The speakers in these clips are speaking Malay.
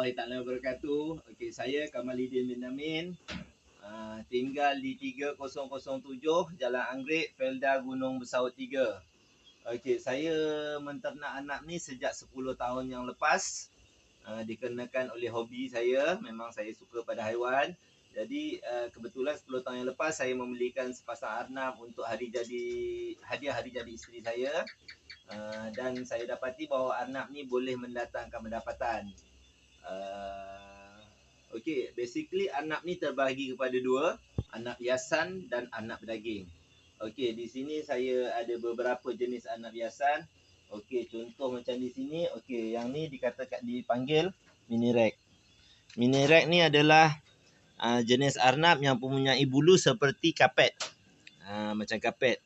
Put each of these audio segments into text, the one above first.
warahmatullahi taala wabarakatuh. Okey, saya Kamaluddin bin Amin. Tinggal di 3007 Jalan Anggrek, Felda Gunung Bersaut 3. Okey, saya menternak anak ni sejak 10 tahun yang lepas. Dikenakan oleh hobi saya, memang saya suka pada haiwan. Jadi kebetulan 10 tahun yang lepas saya membelikan sepasang arnab untuk hadiah hari jadi isteri saya. Dan saya dapati bahawa arnab ni boleh mendatangkan pendapatan. Okey, basically arnab ni terbahagi kepada dua, arnab hiasan dan arnab daging. Okey, di sini saya ada beberapa jenis arnab hiasan. Okey, contoh macam di sini, okey, yang ni dipanggil mini rag. Mini rag ni adalah jenis arnab yang mempunyai bulu seperti kapet. Macam kapet.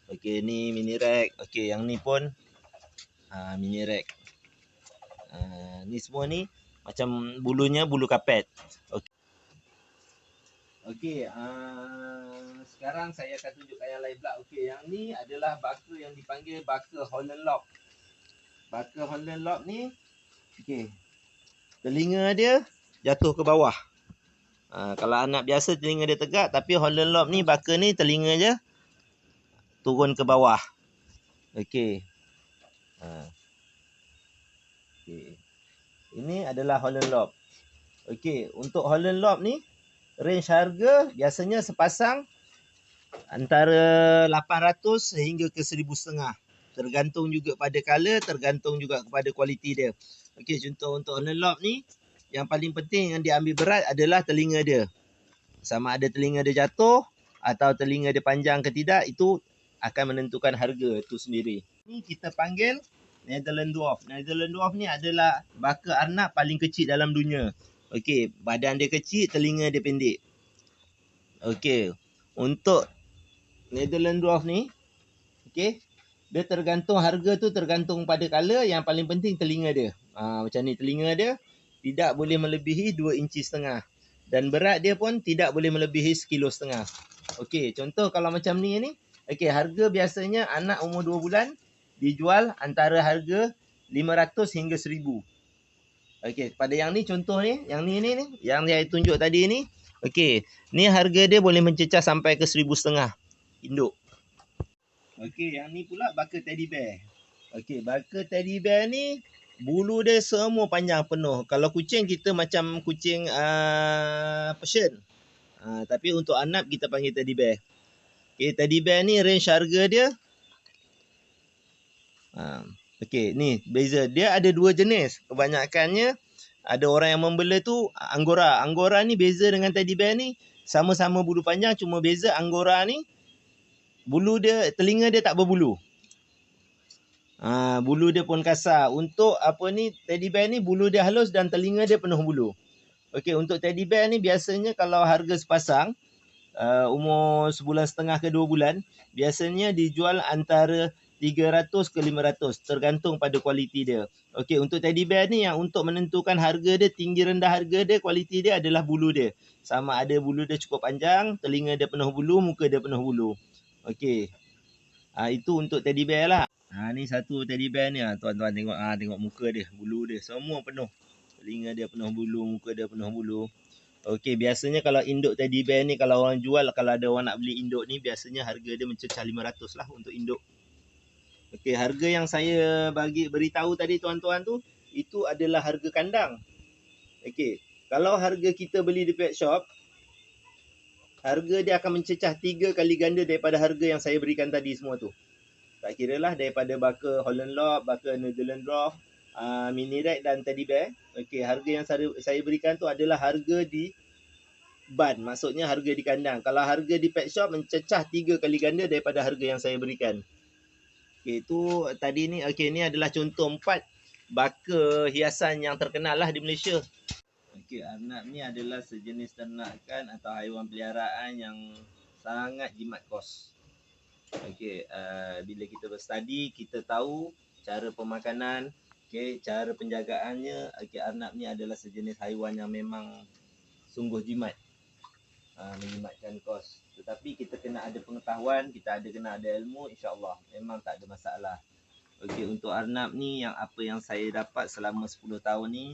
Okey, ni mini rag. Okey, yang ni pun mini rag. Ni semua ni macam bulunya bulu kapet. Okey, sekarang saya akan tunjukkan yang lain pula. Okey, yang ni adalah baka yang dipanggil baka Holland Lock. Baka Holland Lock ni, okey, telinga dia jatuh ke bawah. Kalau anak biasa telinga dia tegak, tapi Holland Lock ni baka ni telinga je turun ke bawah. Okey. Okey. Ini adalah Holland Lock. Okey, untuk Holland Lock ni range harga biasanya sepasang antara 800 sehingga ke 1,500. Tergantung juga pada color, tergantung juga kepada kualiti dia. Okey, contoh untuk Holland Lock ni, yang paling penting yang diambil berat adalah telinga dia. Sama ada telinga dia jatuh atau telinga dia panjang ke tidak, itu akan menentukan harga itu sendiri. Ni kita panggil Netherland Dwarf. Netherland Dwarf ni adalah baka arnab paling kecil dalam dunia. Okey, badan dia kecil, telinga dia pendek. Okey, untuk Netherland Dwarf ni, okey, dia tergantung harga tu tergantung pada color, yang paling penting telinga dia. Macam ni telinga dia tidak boleh melebihi 2,5 inci dan berat dia pun tidak boleh melebihi 1,5 kilo. Okey, contoh kalau macam ni, okey, harga biasanya anak umur 2 bulan dijual antara harga 500 hingga 1,000. Okey, pada yang ni contoh ni, yang ni yang saya tunjuk tadi ni, okey, ni harga dia boleh mencecah sampai ke 1,500 induk. Okey, yang ni pula baka teddy bear. Okey, baka teddy bear ni bulu dia semua panjang penuh. Kalau kucing kita macam kucing Persian. Tapi untuk anak kita panggil teddy bear. Okey, teddy bear ni range harga dia okey, ni beza. Dia ada dua jenis. Kebanyakannya ada orang yang membela tu Angora. Angora ni beza dengan teddy bear ni, sama-sama bulu panjang, cuma beza Angora ni bulu dia, telinga dia tak berbulu. Bulu dia pun kasar. Untuk teddy bear ni bulu dia halus dan telinga dia penuh bulu. Okey, untuk teddy bear ni biasanya kalau harga sepasang umur 1,5 ke 2 bulan, biasanya dijual antara 300 ke 500 tergantung pada kualiti dia. Okey, untuk teddy bear ni yang untuk menentukan harga dia, tinggi rendah harga dia, kualiti dia adalah bulu dia. Sama ada bulu dia cukup panjang, telinga dia penuh bulu, muka dia penuh bulu. Okey. Itu untuk teddy bear lah. Ni satu teddy bear ni, tuan-tuan tengok, tengok muka dia, bulu dia semua penuh. Telinga dia penuh bulu, muka dia penuh bulu. Okey, biasanya kalau induk teddy bear ni, kalau orang jual, kalau ada orang nak beli induk ni, biasanya harga dia mencecah 500 lah untuk induk. Okey, harga yang saya beritahu tadi tuan-tuan tu, itu adalah harga kandang. Okey, kalau harga kita beli di pet shop, harga dia akan mencecah 3 kali ganda daripada harga yang saya berikan tadi semua tu. Tak kira lah daripada baka Holland Lock, baka Netherland Dwarf, mini rag dan teddy bear. Okey, harga yang saya berikan tu adalah harga di ban, maksudnya harga di kandang. Kalau harga di pet shop mencecah 3 kali ganda daripada harga yang saya berikan. Okey, itu tadi ni. Okey, ni adalah contoh 4 baka hiasan yang terkenal lah di Malaysia. Okey, arnab ni adalah sejenis ternakan atau haiwan peliharaan yang sangat jimat kos. Okey, bila kita berstudy, kita tahu cara pemakanan, okey, cara penjagaannya. Okey, arnab ni adalah sejenis haiwan yang memang sungguh jimat, menjimatkan kos. Tetapi kita kena ada pengetahuan, kita kena ada ilmu, insya-Allah memang tak ada masalah. Okey, untuk arnab ni yang saya dapat selama 10 tahun ni,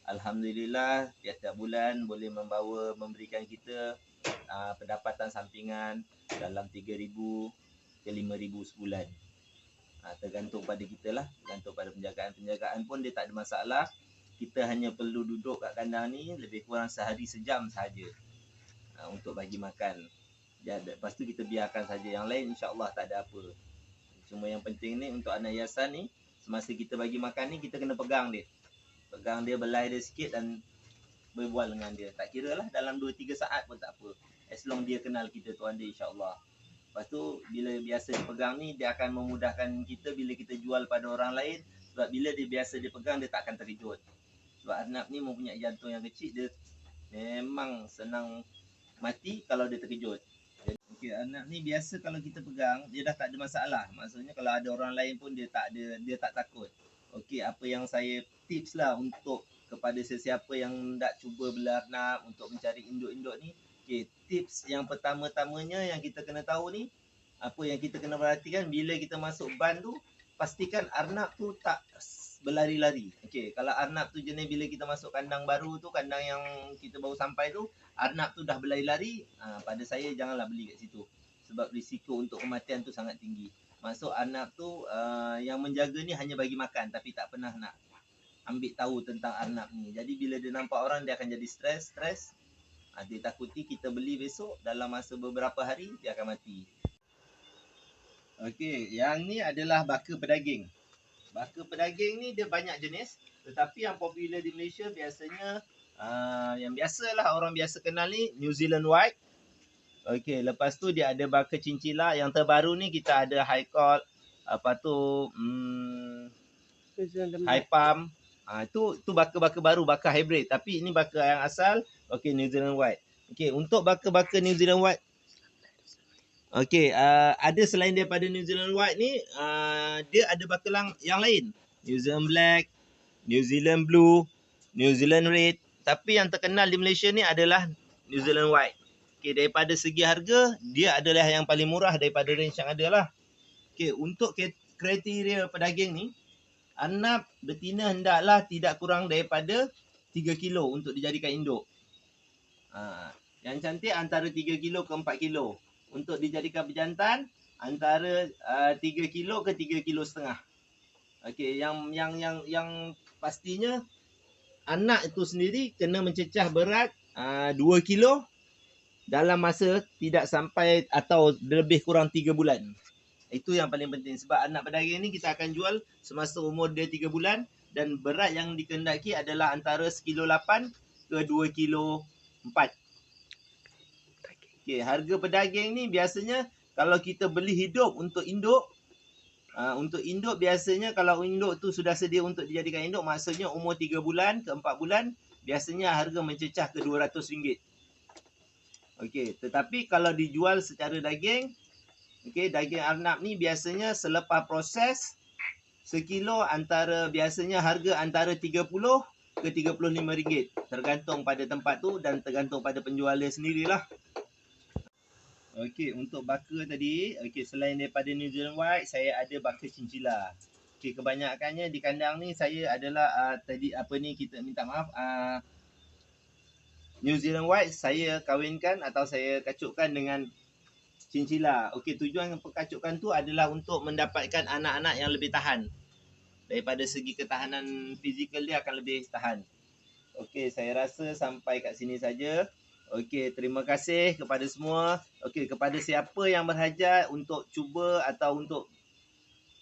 Alhamdulillah tiap-tiap bulan boleh memberikan kita pendapatan sampingan dalam 3,000 ke 5,000 sebulan. Tergantung pada kita lah, tergantung pada penjagaan. Penjagaan pun dia tak ada masalah. Kita hanya perlu duduk kat kandang ni lebih kurang sehari sejam sahaja untuk bagi makan. Lepas tu kita biarkan saja, yang lain insya-Allah tak ada apa. Cuma yang penting ni untuk anak hiasan ni, semasa kita bagi makan ni kita kena pegang dia. Pegang dia, belai dia sikit dan berbual dengan dia. Tak kira lah dalam 2-3 saat pun tak apa. As long dia kenal kita tuan dia, insya-Allah. Lepas tu bila biasa dipegang ni, dia akan memudahkan kita bila kita jual pada orang lain. Sebab bila dia biasa dipegang, dia tak akan terkejut. Sebab Arnab ni mempunyai jantung yang kecil, dia memang senang mati kalau dia terkejut. Okey, Arnab ni biasa kalau kita pegang, dia dah tak ada masalah. Maksudnya kalau ada orang lain pun dia tak takut. Okey, apa yang saya tips lah untuk kepada sesiapa yang nak cuba bela Arnab untuk mencari induk-induk ni. Okey, tips yang pertama-tamanya yang kita kena tahu ni, apa yang kita kena perhatikan bila kita masuk ban tu, pastikan Arnab tu tak berlari-lari. Okey, kalau Arnab tu jenis bila kita masuk kandang baru tu, kandang yang kita baru sampai tu, Arnab tu dah berlari-lari, pada saya janganlah beli kat situ. Sebab risiko untuk kematian tu sangat tinggi. Maksud Arnab tu yang menjaga ni hanya bagi makan tapi tak pernah nak ambil tahu tentang Arnab ni. Jadi bila dia nampak orang dia akan jadi stres. Dia takuti kita beli besok dalam masa beberapa hari dia akan mati. Okey, yang ni adalah baka pedaging. Baka pedaging ni dia banyak jenis, tetapi yang popular di Malaysia biasanya yang biasalah orang biasa kenal ni New Zealand White. Okey, lepas tu dia ada baka cincila. Yang terbaru ni kita ada High Court, apa tu High Palm. Itu baka-baka baru, baka hybrid. Tapi ini baka yang asal. Okey, New Zealand White. Okey, untuk baka-baka New Zealand White, okey, ada selain daripada New Zealand White ni, dia ada baka yang lain. New Zealand Black, New Zealand Blue, New Zealand Red. Tapi yang terkenal di Malaysia ni adalah New Zealand White. Okey, daripada segi harga, dia adalah yang paling murah daripada range yang ada lah. Okey, untuk kriteria pedaging ni, Arnab betina hendaklah tidak kurang daripada 3 kilo untuk dijadikan induk. Yang cantik antara 3 kilo ke 4 kilo. Untuk dijadikan berjantan antara 3 kilo ke 3 kilo setengah. Okey, yang pastinya anak itu sendiri kena mencecah berat 2 kilo dalam masa tidak sampai atau lebih kurang 3 bulan. Itu yang paling penting sebab anak pedaging ni kita akan jual semasa umur dia 3 bulan dan berat yang dikehendaki adalah antara 1 kilo 8 ke 2 kilo 4. Okey, harga pedaging ni biasanya kalau kita beli hidup untuk induk, biasanya kalau induk tu sudah sedia untuk dijadikan induk, maksudnya umur 3 bulan ke 4 bulan, biasanya harga mencecah ke RM200. Okey, tetapi kalau dijual secara daging, okey, daging Arnab ni biasanya selepas proses sekilo biasanya harga antara 30 ke RM35, tergantung pada tempat tu dan tergantung pada penjualnya sendirilah. Okey, untuk baka tadi, okey, selain daripada New Zealand White, saya ada baka cincila. Okey, kebanyakannya di kandang ni saya adalah kita minta maaf, New Zealand White saya kahwinkan atau saya kacukkan dengan cincila. Okey, tujuan perkacukan tu adalah untuk mendapatkan anak-anak yang lebih tahan. Daripada segi ketahanan fizikal dia akan lebih tahan. Okey, saya rasa sampai kat sini saja. Okey, terima kasih kepada semua. Okey, kepada siapa yang berhajat untuk cuba atau untuk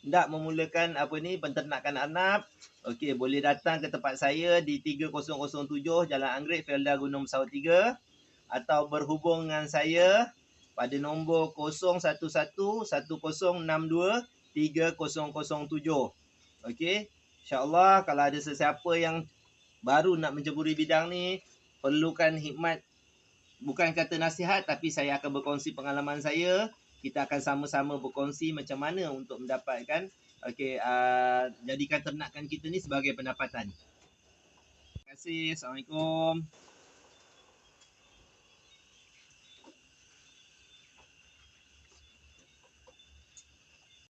nak memulakan penternakan Arnab, okey, boleh datang ke tempat saya di 3007 Jalan Anggrek, Felda Gunung Besar 3 atau berhubung dengan saya pada nombor 011110623007. Okey, insya-Allah kalau ada sesiapa yang baru nak menceburi bidang ni, perlukan hikmat, bukan kata nasihat, tapi saya akan berkongsi pengalaman saya. Kita akan sama-sama berkongsi macam mana untuk mendapatkan, jadikan ternakan kita ni sebagai pendapatan. Terima kasih. Assalamualaikum.